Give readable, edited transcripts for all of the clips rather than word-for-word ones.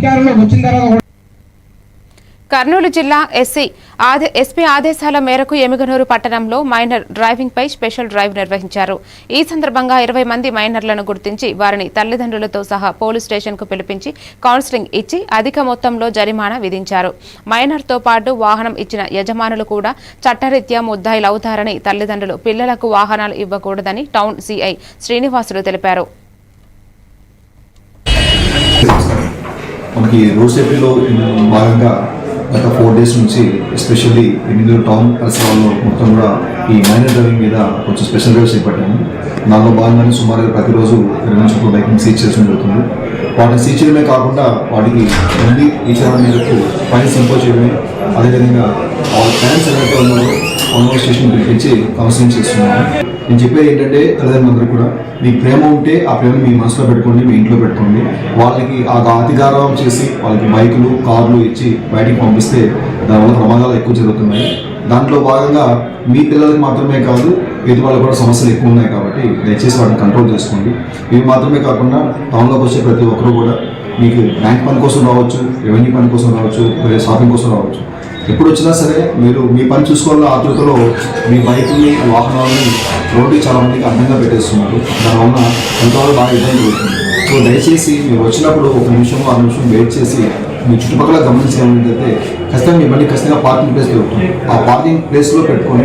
అధికారంలోకి వచ్చిన తర్వాత కర్నూలు జిల్లా ఎస్పీ ఆదేశాల మేరకు ఎమిగనూరు పట్టణంలో మైనర్ డ్రైవింగ్ పై స్పెషల్ డ్రైవ్ నిర్వహించారు. ఈ సందర్భంగా 20 మంది మైనర్లను గుర్తించి వారిని తల్లిదండ్రులతో సహా పోలీస్ స్టేషన్ కు పిలిపించి కౌన్సిలింగ్ ఇచ్చి అధిక మొత్తంలో జరిమానా విధించారు. మైనర్ తో పాటు వాహనం ఇచ్చిన యజమానులు కూడా చట్టరీత్యా ముద్దాయిలవుతారని తల్లిదండ్రులు పిల్లలకు వాహనాలు ఇవ్వకూడదని టౌన్ సిఐ శ్రీనివాసులు తెలిపారు. మనకి రోడ్ సేఫ్టీలో భాగంగా గత 4 days నుంచి ఎస్పెషల్లీ ఎమిగనూరు టౌన్ పరిసరాల్లో మొత్తం కూడా ఈ మైనర్ డ్రైవింగ్ మీద కొంచెం స్పెషల్ డ్రైవ్స్ చేపట్టాము. దానిలో భాగంగానే సుమారుగా ప్రతిరోజు 20 నుంచి 30 బైక్ని సీజ్ చేయడం జరుగుతుంది. వాటిని సీజ్ చేయడమే కాకుండా వాటికి మళ్ళీ ఈ చరణ మేరకు ఫైన్స్ ఇంపోజ్ చేయడమే, అదేవిధంగా వాళ్ళ పేరెంట్స్ ఎవరైతే ఉన్నారో ఆన్లైన్ స్టేషన్ పిలిపించి కౌన్సిలింగ్ చేస్తున్నాము. నేను చెప్పేది ఏంటంటే తల్లిదండ్రులందరూ కూడా మీకు ప్రేమ ఉంటే ఆ ప్రేమను మీ మనసులో పెట్టుకోండి, మీ ఇంట్లో పెట్టుకోండి. వాళ్ళకి ఆ అతిగారం చేసి వాళ్ళకి బైకులు కార్లు ఇచ్చి బయటికి పంపిస్తే దానివల్ల ప్రమాదాలు ఎక్కువ జరుగుతున్నాయి. దాంట్లో భాగంగా మీ పిల్లలకి మాత్రమే కాదు ఎదుటి వాళ్ళకి కూడా సమస్యలు ఎక్కువ ఉన్నాయి కాబట్టి దయచేసి వాటిని కంట్రోల్ చేసుకోండి. ఇవి మాత్రమే కాకుండా టౌన్లోకి వచ్చే ప్రతి ఒక్కరు కూడా మీకు బ్యాంక్ పని కోసం రావచ్చు, రెవెన్యూ పని కోసం రావచ్చు, లేదా షాపింగ్ కోసం రావచ్చు. ఎప్పుడు వచ్చినా సరే మీరు మీ పని చూసుకోవాలని ఆతృతలో మీ బైక్ని వాహనాలని రోడ్డుకి చాలా మందికి అడ్డంగా పెట్టేస్తున్నారు. దానివల్ల కొంతవరకు బాగా ఇబ్బంది జరుగుతుంది. సో దయచేసి మీరు వచ్చినప్పుడు 1 నిమిషం 2 నిమిషం వెయిట్ చేసి మీ చుట్టుపక్కల గమనించాలంటే ఖచ్చితంగా మీ బండి ఖచ్చితంగా పార్కింగ్ ప్లేస్ దొరుకుతుంది. ఆ పార్కింగ్ ప్లేస్లో పెట్టుకొని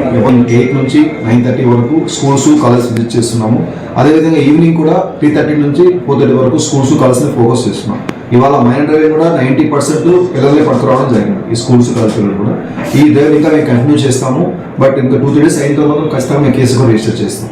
8 నుంచి 9:30 వరకు స్కూల్స్ కాలేజ్ విజిట్ చేస్తున్నాము. అదేవిధంగా ఈవినింగ్ కూడా 3:30 నుంచి 4:30 వరకు స్కూల్స్ కాలేజ్ని ఫోకస్ చేస్తున్నాం. ఇవాళ మైనర్ డ్రైవింగ్ కూడా 90% పిల్లల్ని పట్టుకురావడం జరిగింది. ఈ స్కూల్స్ కాలేజ్ పిల్లలు కూడా ఈ డ్రైవ్ ఇంకా మేము కంటిన్యూ చేస్తాము. బట్ ఇంకా 2-3 days అయిన తర్వాత ఖచ్చితంగా మేము కేసు కూడా రిజిస్టర్ చేస్తాం.